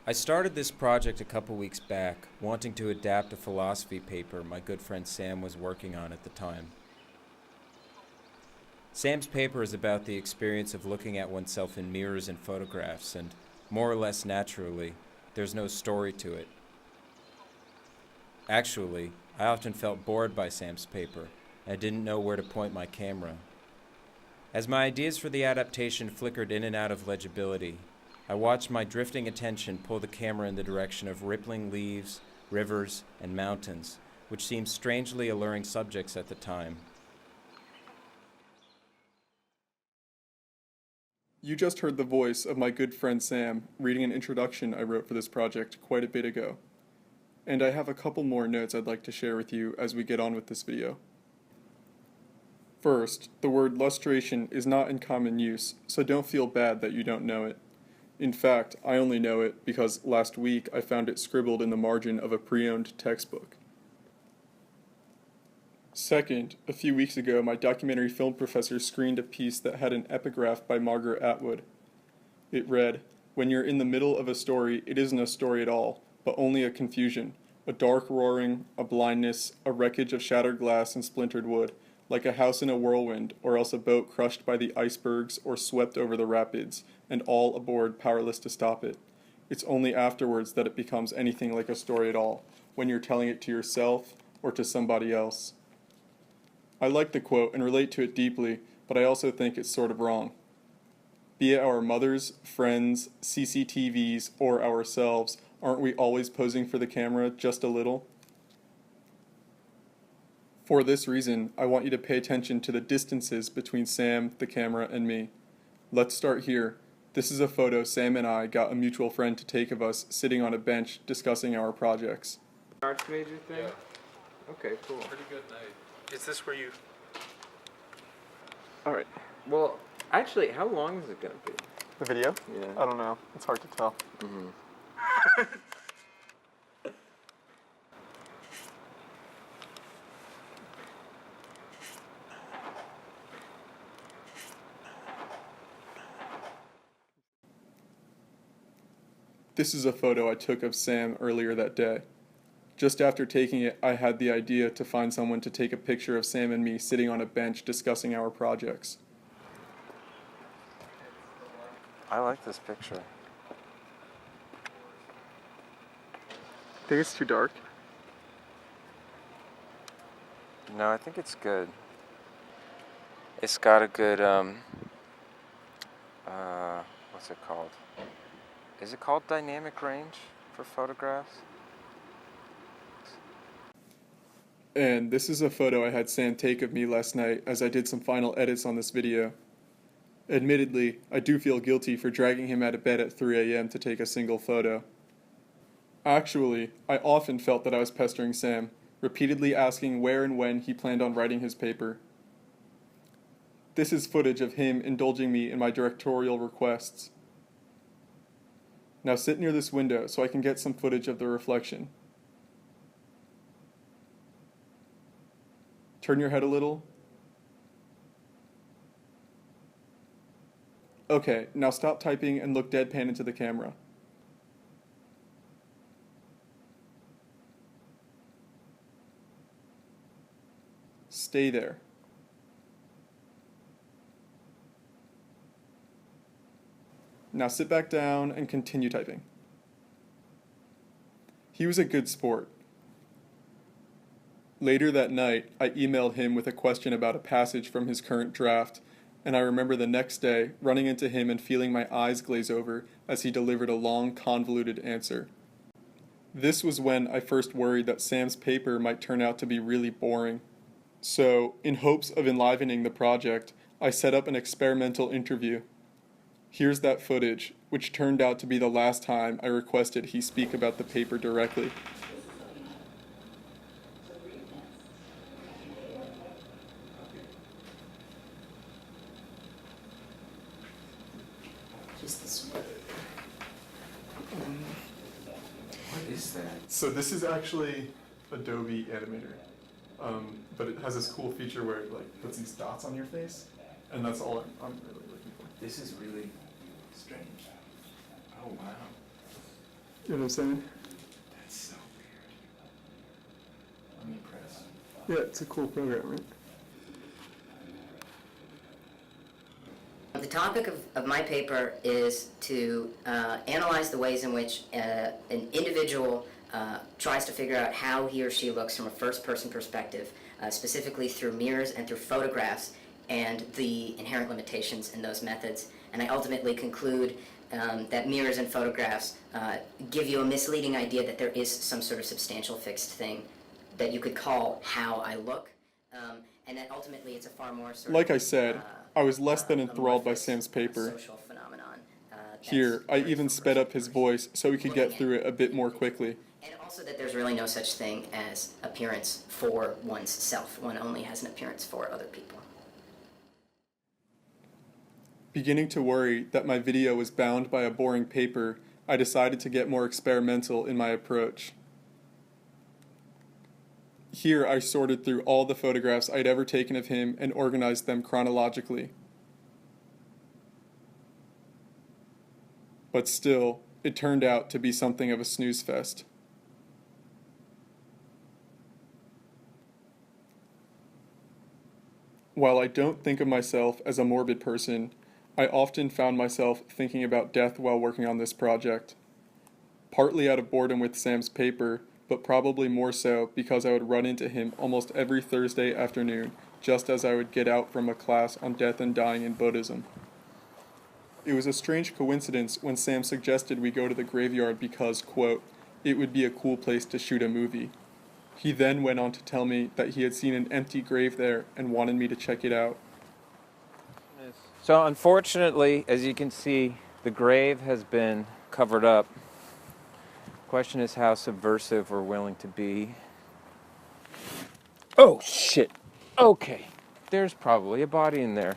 I started this project a couple weeks back, wanting to adapt a philosophy paper my good friend Sam was working on at the time. Sam's paper is about the experience of looking at oneself in mirrors and photographs, and more or less naturally, there's no story to it. Actually, I often felt bored by Sam's paper, and I didn't know where to point my camera. As my ideas for the adaptation flickered in and out of legibility, I watched my drifting attention pull the camera in the direction of rippling leaves, rivers, and mountains, which seemed strangely alluring subjects at the time. You just heard the voice of my good friend Sam reading an introduction I wrote for this project quite a bit ago. And I have a couple more notes I'd like to share with you as we get on with this video. First, the word lustration is not in common use, so don't feel bad that you don't know it. In fact, I only know it because last week I found it scribbled in the margin of a pre-owned textbook. Second, a few weeks ago my documentary film professor screened a piece that had an epigraph by Margaret Atwood. It read, "When you're in the middle of a story, it isn't a story at all, but only a confusion, a dark roaring, a blindness, a wreckage of shattered glass and splintered wood, like a house in a whirlwind, or else a boat crushed by the icebergs or swept over the rapids, and all aboard powerless to stop it. It's only afterwards that it becomes anything like a story at all, when you're telling it to yourself or to somebody else." I like the quote and relate to it deeply, but I also think it's sort of wrong. Be it our mothers, friends, CCTVs, or ourselves, aren't we always posing for the camera just a little? For this reason, I want you to pay attention to the distances between Sam, the camera, and me. Let's start here. This is a photo Sam and I got a mutual friend to take of us sitting on a bench discussing our projects. Arts major thing? Yeah. Okay, cool. Pretty good night. Is this where you... Alright. Well, actually, how long is it going to be? The video? Yeah. I don't know. It's hard to tell. This is a photo I took of Sam earlier that day. Just after taking it, I had the idea to find someone to take a picture of Sam and me sitting on a bench discussing our projects. I like this picture. Think it's too dark? No, I think it's good. It's got a good, what's it called? Is it called dynamic range for photographs? And this is a photo I had Sam take of me last night as I did some final edits on this video. Admittedly, I do feel guilty for dragging him out of bed at 3 a.m. to take a single photo. Actually, I often felt that I was pestering Sam, repeatedly asking where and when he planned on writing his paper. This is footage of him indulging me in my directorial requests. Now sit near this window so I can get some footage of the reflection. Turn your head a little. Okay, now stop typing and look deadpan into the camera. Stay there. Now sit back down and continue typing. He was a good sport. Later that night, I emailed him with a question about a passage from his current draft, and I remember the next day running into him and feeling my eyes glaze over as he delivered a long, convoluted answer. This was when I first worried that Sam's paper might turn out to be really boring. So, in hopes of enlivening the project, I set up an experimental interview. Here's that footage, which turned out to be the last time I requested he speak about the paper directly. Just this way. What is that? So this is actually Adobe Animator, but it has this cool feature where it like puts these dots on your face, and that's all I'm really looking for. This is really strange. Oh, wow. You know what I'm saying? That's so weird. I'm impressed. Yeah, it's a cool program, right? The topic of my paper is to analyze the ways in which an individual tries to figure out how he or she looks from a first-person perspective, specifically through mirrors and through photographs, and the inherent limitations in those methods. And I ultimately conclude that mirrors and photographs give you a misleading idea that there is some sort of substantial fixed thing that you could call how I look, and that ultimately it's a far more sort Like of, I said, I was less than enthralled by amorphous, Sam's paper. social phenomenon. Here, That's I very even from sped up person his to voice so we could looking get at through it a bit more quickly. And also that there's really no such thing as appearance for one's self. One only has an appearance for other people. Beginning to worry that my video was bound by a boring paper, I decided to get more experimental in my approach. Here, I sorted through all the photographs I'd ever taken of him and organized them chronologically. But still, it turned out to be something of a snooze fest. While I don't think of myself as a morbid person, I often found myself thinking about death while working on this project. Partly out of boredom with Sam's paper, but probably more so because I would run into him almost every Thursday afternoon, just as I would get out from a class on death and dying in Buddhism. It was a strange coincidence when Sam suggested we go to the graveyard because, quote, it would be a cool place to shoot a movie. He then went on to tell me that he had seen an empty grave there and wanted me to check it out. So unfortunately, as you can see, the grave has been covered up. Question is how subversive we're willing to be. Oh shit. Okay. There's probably a body in there.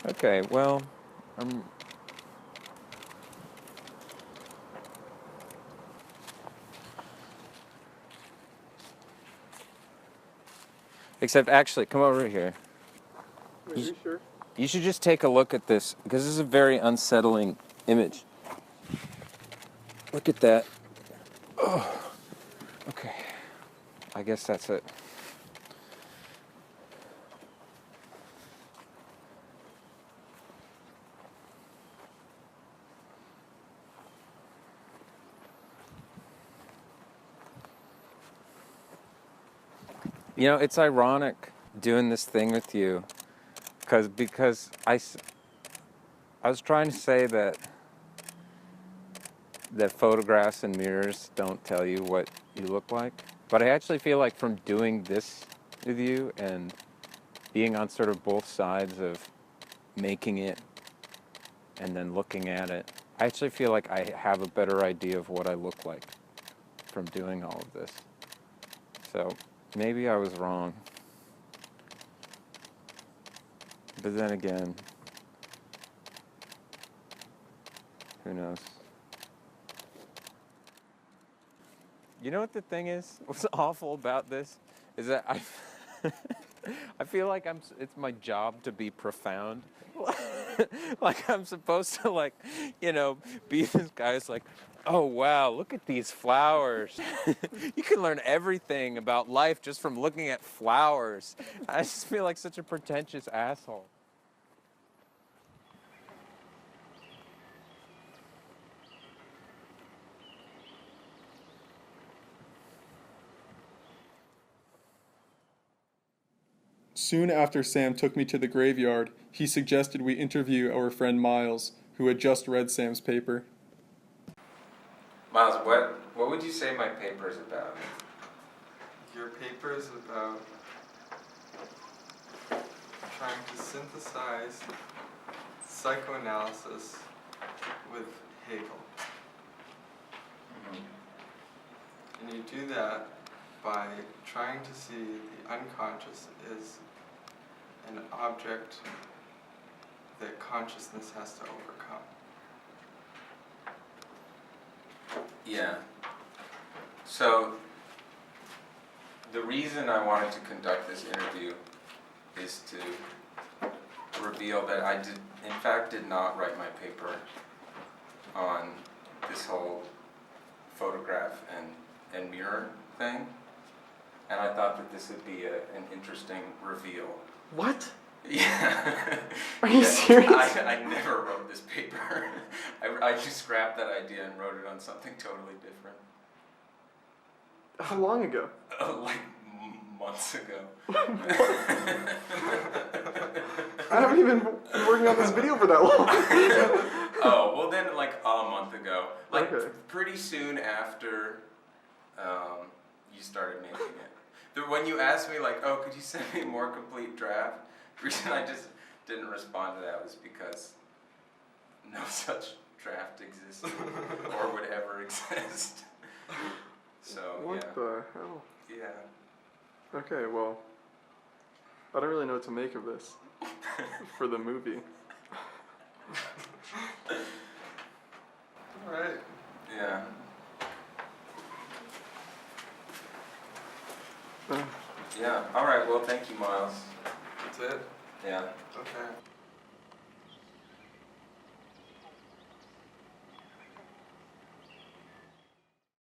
Okay, well, except actually, come over here. Are you sure? You should just take a look at this, because this is a very unsettling image. Look at that. Oh, okay. I guess that's it. You know, it's ironic doing this thing with you, because I was trying to say that photographs and mirrors don't tell you what you look like, but I actually feel like from doing this with you and being on sort of both sides of making it and then looking at it, I actually feel like I have a better idea of what I look like from doing all of this. So maybe I was wrong. But then again, who knows? You know what the thing is? What's awful about this is that I feel like it's my job to be profound. Like I'm supposed to, like, you know, be this guy who's like, oh wow, look at these flowers. You can learn everything about life just from looking at flowers. I just feel like such a pretentious asshole. Soon after Sam took me to the graveyard, he suggested we interview our friend Miles, who had just read Sam's paper. Miles, what would you say my paper is about? Your paper is about trying to synthesize psychoanalysis with Hegel. And you do that by trying to see the unconscious is an object that consciousness has to overcome. Yeah. So, the reason I wanted to conduct this interview is to reveal that I did not write my paper on this whole photograph and mirror thing, and I thought that this would be an interesting reveal. What? Yeah. Are you serious? I never wrote this paper. I just scrapped that idea and wrote it on something totally different. How long ago? Like months ago. I haven't even been working on this video for that long. Oh, well then like a month ago. Like Okay. pretty soon after you started making it. When you asked me like, oh, could you send me a more complete draft? The reason I just didn't respond to that was because no such draft exists or would ever exist. So What yeah. the hell? Yeah. Okay, well, I don't really know what to make of this for the movie. Alright. Yeah. Yeah. All right. Well, thank you, Miles. That's it? Yeah. Okay.